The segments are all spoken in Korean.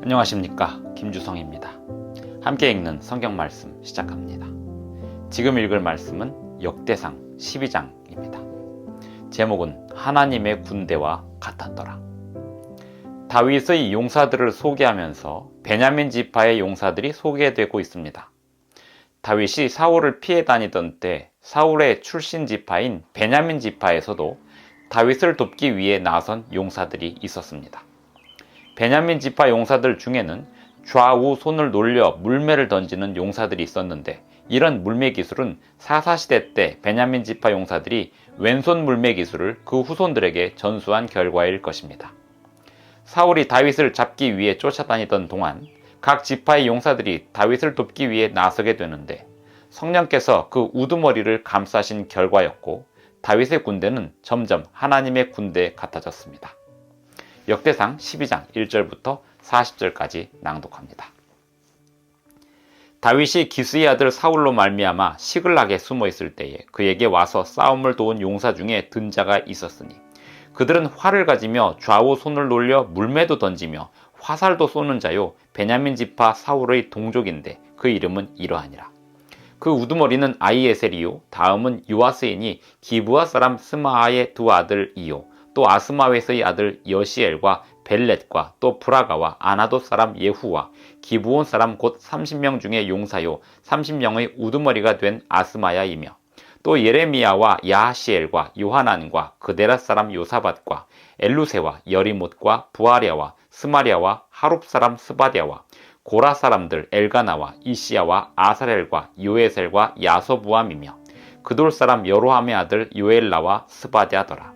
안녕하십니까, 김주성입니다. 함께 읽는 성경 말씀 시작합니다. 지금 읽을 말씀은 역대상 12장입니다. 제목은 하나님의 군대와 같았더라. 다윗의 용사들을 소개하면서 베냐민 지파의 용사들이 소개되고 있습니다. 다윗이 사울을 피해 다니던 때 사울의 출신 지파인 베냐민 지파에서도 다윗을 돕기 위해 나선 용사들이 있었습니다. 베냐민 지파 용사들 중에는 좌우 손을 놀려 물매를 던지는 용사들이 있었는데, 이런 물매 기술은 사사시대 때 베냐민 지파 용사들이 왼손 물매 기술을 그 후손들에게 전수한 결과일 것입니다. 사울이 다윗을 잡기 위해 쫓아다니던 동안 각 지파의 용사들이 다윗을 돕기 위해 나서게 되는데, 성령께서 그 우두머리를 감싸신 결과였고, 다윗의 군대는 점점 하나님의 군대 같아졌습니다. 역대상 12장 1절부터 40절까지 낭독합니다. 다윗이 기스의 아들 사울로 말미암아 시글락에 숨어 있을 때에 그에게 와서 싸움을 도운 용사 중에 든 자가 있었으니, 그들은 활을 가지며 좌우 손을 놀려 물매도 던지며 화살도 쏘는 자요, 베냐민 지파 사울의 동족인데 그 이름은 이러하니라. 그 우두머리는 아히에셀이요, 다음은 요아스이니 기브아 사람 스마아의 두 아들이요, 또 아스마웨스의 아들 여시엘과 벨렛과 또 브라가와 아나돗 사람 예후와 기브온 사람 곧 30명 중에 용사요 30명의 우두머리가 된 아스마야이며, 또 예레미야와 야하시엘과 요하난과 그데라 사람 요사밧과 엘루세와 여리못과 부아랴와 스마랴와 하룹 사람 스바랴와 고라 사람들 엘가나와 이시야와 아사렐과 요에셀과 야소부암이며, 그돌 사람 여로함의 아들 요엘라와 스바랴더라.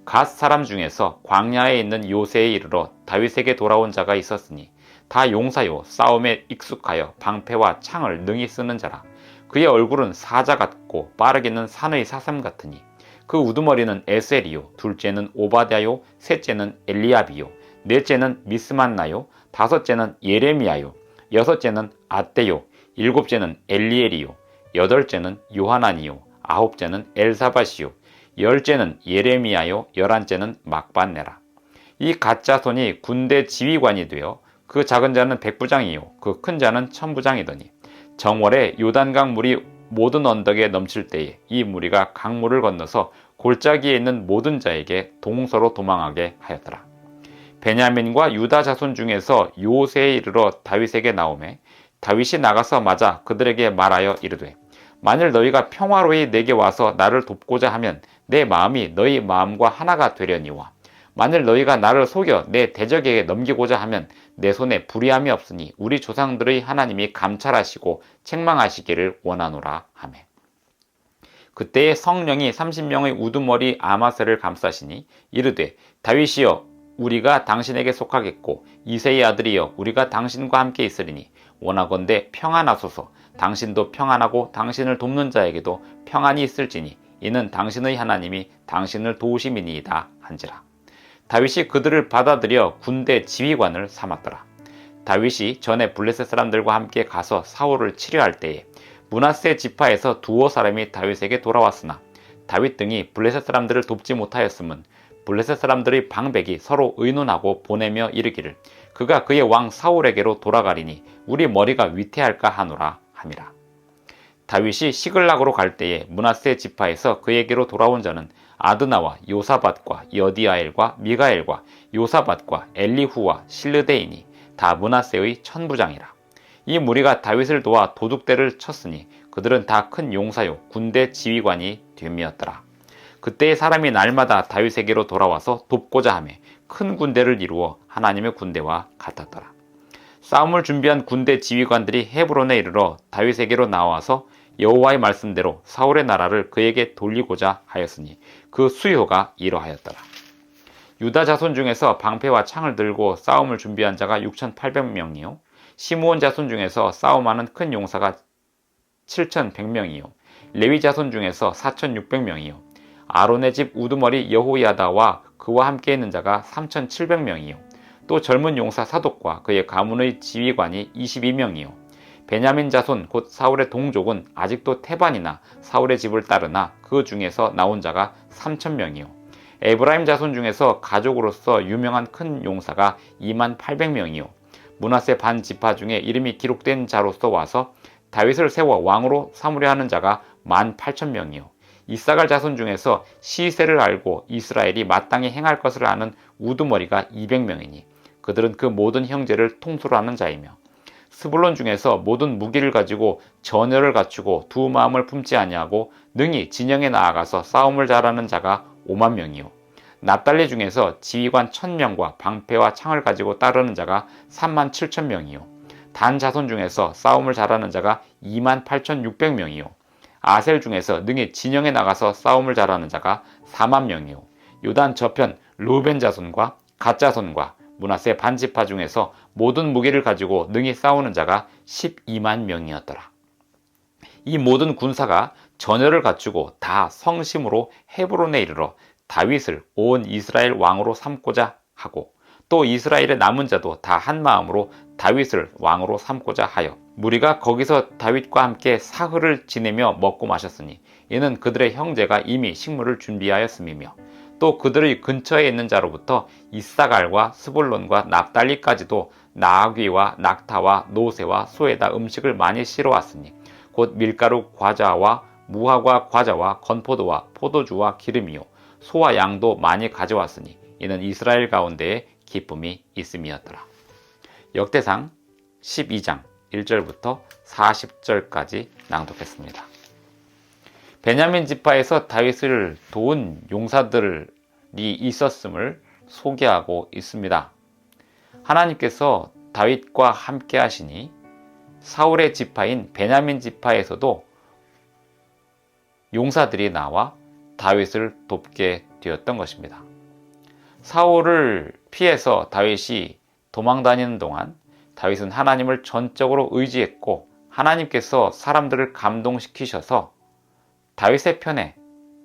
갓 사람 중에서 광야에 있는 요새에 이르러 다윗에게 돌아온 자가 있었으니 다 용사요 싸움에 익숙하여 방패와 창을 능히 쓰는 자라. 그의 얼굴은 사자 같고 빠르기는 산의 사슴 같으니, 그 우두머리는 에셀이요, 둘째는 오바댜요, 셋째는 엘리압이요, 넷째는 미스만나요, 다섯째는 예레미야요, 여섯째는 아떼요, 일곱째는 엘리엘이요, 여덟째는 요하난이요, 아홉째는 엘사밧이요, 열째는 예레미야요, 열한째는 막반네라. 이 갓자손이 군대 지휘관이 되어 그 작은 자는 백부장이요 그 큰 자는 천부장이더니, 정월에 요단강 물이 모든 언덕에 넘칠 때에 이 무리가 강물을 건너서 골짜기에 있는 모든 자에게 동서로 도망하게 하였더라. 베냐민과 유다 자손 중에서 요새에 이르러 다윗에게 나오매 다윗이 나가서 맞아 그들에게 말하여 이르되, 만일 너희가 평화로이 내게 와서 나를 돕고자 하면 내 마음이 너희 마음과 하나가 되려니와, 만일 너희가 나를 속여 내 대적에게 넘기고자 하면 내 손에 불의함이 없으니 우리 조상들의 하나님이 감찰하시고 책망하시기를 원하노라 하매, 그때에 성령이 30명의 우두머리 아마셀을 감싸시니 이르되, 다윗이여 우리가 당신에게 속하겠고 이새의 아들이여 우리가 당신과 함께 있으리니 원하건대 평안하소서. 당신도 평안하고 당신을 돕는 자에게도 평안이 있을지니 이는 당신의 하나님이 당신을 도우심이니이다 한지라. 다윗이 그들을 받아들여 군대 지휘관을 삼았더라. 다윗이 전에 블레셋 사람들과 함께 가서 사울을 치려할 때에 므낫세 지파에서 두어 사람이 다윗에게 돌아왔으나 다윗 등이 블레셋 사람들을 돕지 못하였음은 블레셋 사람들의 방백이 서로 의논하고 보내며 이르기를, 그가 그의 왕 사울에게로 돌아가리니 우리 머리가 위태할까 하노라 함이라. 다윗이 시글락으로 갈 때에 므낫세 지파에서 그에게로 돌아온 자는 아드나와 요사밧과 여디아엘과 미가엘과 요사밧과 엘리후와 실르데이니 다 므낫세의 천부장이라. 이 무리가 다윗을 도와 도둑대를 쳤으니 그들은 다 큰 용사요 군대 지휘관이 됨이었더라. 그때의 사람이 날마다 다윗에게로 돌아와서 돕고자 하매 큰 군대를 이루어 하나님의 군대와 같았더라. 싸움을 준비한 군대 지휘관들이 헤브론에 이르러 다윗에게로 나와서 여호와의 말씀대로 사울의 나라를 그에게 돌리고자 하였으니 그 수요가 이러하였더라. 유다 자손 중에서 방패와 창을 들고 싸움을 준비한 자가 6,800명이요 시므온 자손 중에서 싸움하는 큰 용사가 7,100명이요 레위 자손 중에서 4,600명이요 아론의 집 우두머리 여호야다와 그와 함께 있는 자가 3,700명이요 또 젊은 용사 사독과 그의 가문의 지휘관이 22명이요 베냐민 자손 곧 사울의 동족은 아직도 태반이나 사울의 집을 따르나 그 중에서 나온 자가 3,000명이요 에브라임 자손 중에서 가족으로서 유명한 큰 용사가 28,000명이요 므낫세 반 지파 중에 이름이 기록된 자로서 와서 다윗을 세워 왕으로 삼으려 하는 자가 18,000명이요 이사갈 자손 중에서 시세를 알고 이스라엘이 마땅히 행할 것을 아는 우두머리가 200명이니 그들은 그 모든 형제를 통수로 하는 자이며 스불론 중에서 모든 무기를 가지고 전열을 갖추고 두 마음을 품지 아니하고 능히 진영에 나아가서 싸움을 잘하는 자가 5만 명이요 납달리 중에서 지휘관 1,000명과 방패와 창을 가지고 따르는 자가 37,000명이요 단 자손 중에서 싸움을 잘하는 자가 28,600명이요 아셀 중에서 능히 진영에 나가서 싸움을 잘하는 자가 4만 명이요 요단 저편 루벤 자손과 갓 자손과 므낫세 반지파 중에서 모든 무기를 가지고 능히 싸우는 자가 12만 명이었더라. 이 모든 군사가 전열을 갖추고 다 성심으로 헤브론에 이르러 다윗을 온 이스라엘 왕으로 삼고자 하고 또 이스라엘의 남은 자도 다 한 마음으로 다윗을 왕으로 삼고자 하여 무리가 거기서 다윗과 함께 사흘을 지내며 먹고 마셨으니 이는 그들의 형제가 이미 식물을 준비하였음이며 또 그들의 근처에 있는 자로부터 이사갈과 스불론과 납달리까지도 나귀와 낙타와 노새와 소에다 음식을 많이 실어왔으니 곧 밀가루 과자와 무화과 과자와 건포도와 포도주와 기름이요 소와 양도 많이 가져왔으니 이는 이스라엘 가운데에 기쁨이 있음이었더라. 역대상 12장 1절부터 40절까지 낭독했습니다. 베냐민 지파에서 다윗을 도운 용사들이 있었음을 소개하고 있습니다. 하나님께서 다윗과 함께 하시니 사울의 지파인 베냐민 지파에서도 용사들이 나와 다윗을 돕게 되었던 것입니다. 사울을 피해서 다윗이 도망다니는 동안 다윗은 하나님을 전적으로 의지했고 하나님께서 사람들을 감동시키셔서 다윗의 편에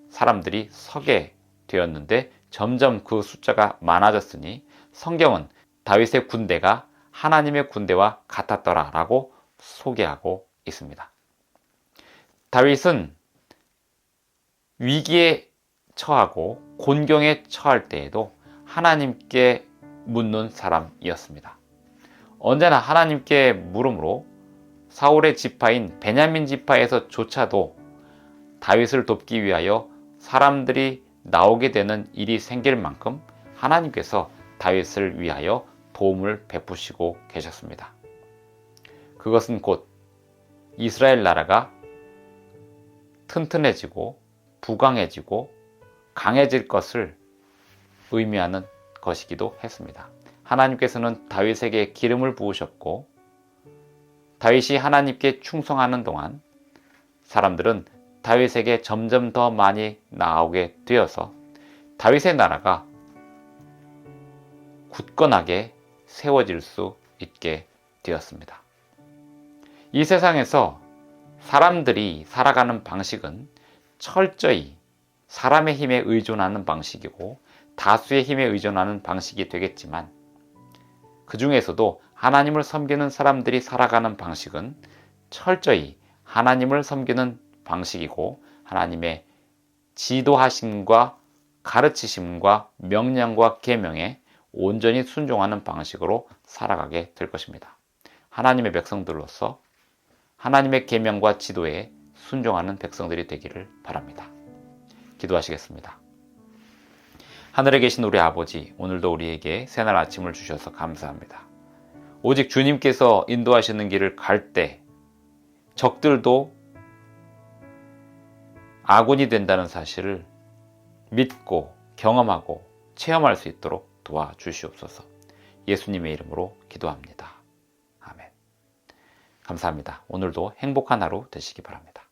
사람들이 서게 되었는데 점점 그 숫자가 많아졌으니 성경은 다윗의 군대가 하나님의 군대와 같았더라 라고 소개하고 있습니다. 다윗은 위기에 처하고 곤경에 처할 때에도 하나님께 묻는 사람이었습니다. 언제나 하나님께 물음으로 사울의 지파인 베냐민 지파에서조차도 다윗을 돕기 위하여 사람들이 나오게 되는 일이 생길 만큼 하나님께서 다윗을 위하여 도움을 베푸시고 계셨습니다. 그것은 곧 이스라엘 나라가 튼튼해지고 부강해지고 강해질 것을 의미하는 것이기도 했습니다. 하나님께서는 다윗에게 기름을 부으셨고 다윗이 하나님께 충성하는 동안 사람들은 다윗에게 점점 더 많이 나오게 되어서 다윗의 나라가 굳건하게 세워질 수 있게 되었습니다. 이 세상에서 사람들이 살아가는 방식은 철저히 사람의 힘에 의존하는 방식이고 다수의 힘에 의존하는 방식이 되겠지만 그 중에서도 하나님을 섬기는 사람들이 살아가는 방식은 철저히 하나님을 섬기는 방식이고 하나님의 지도하심과 가르치심과 명령과 계명에 온전히 순종하는 방식으로 살아가게 될 것입니다. 하나님의 백성들로서 하나님의 계명과 지도에 순종하는 백성들이 되기를 바랍니다. 기도하시겠습니다. 하늘에 계신 우리 아버지, 오늘도 우리에게 새날 아침을 주셔서 감사합니다. 오직 주님께서 인도하시는 길을 갈 때 적들도 아군이 된다는 사실을 믿고 경험하고 체험할 수 있도록 도와주시옵소서. 예수님의 이름으로 기도합니다. 아멘. 감사합니다. 오늘도 행복한 하루 되시기 바랍니다.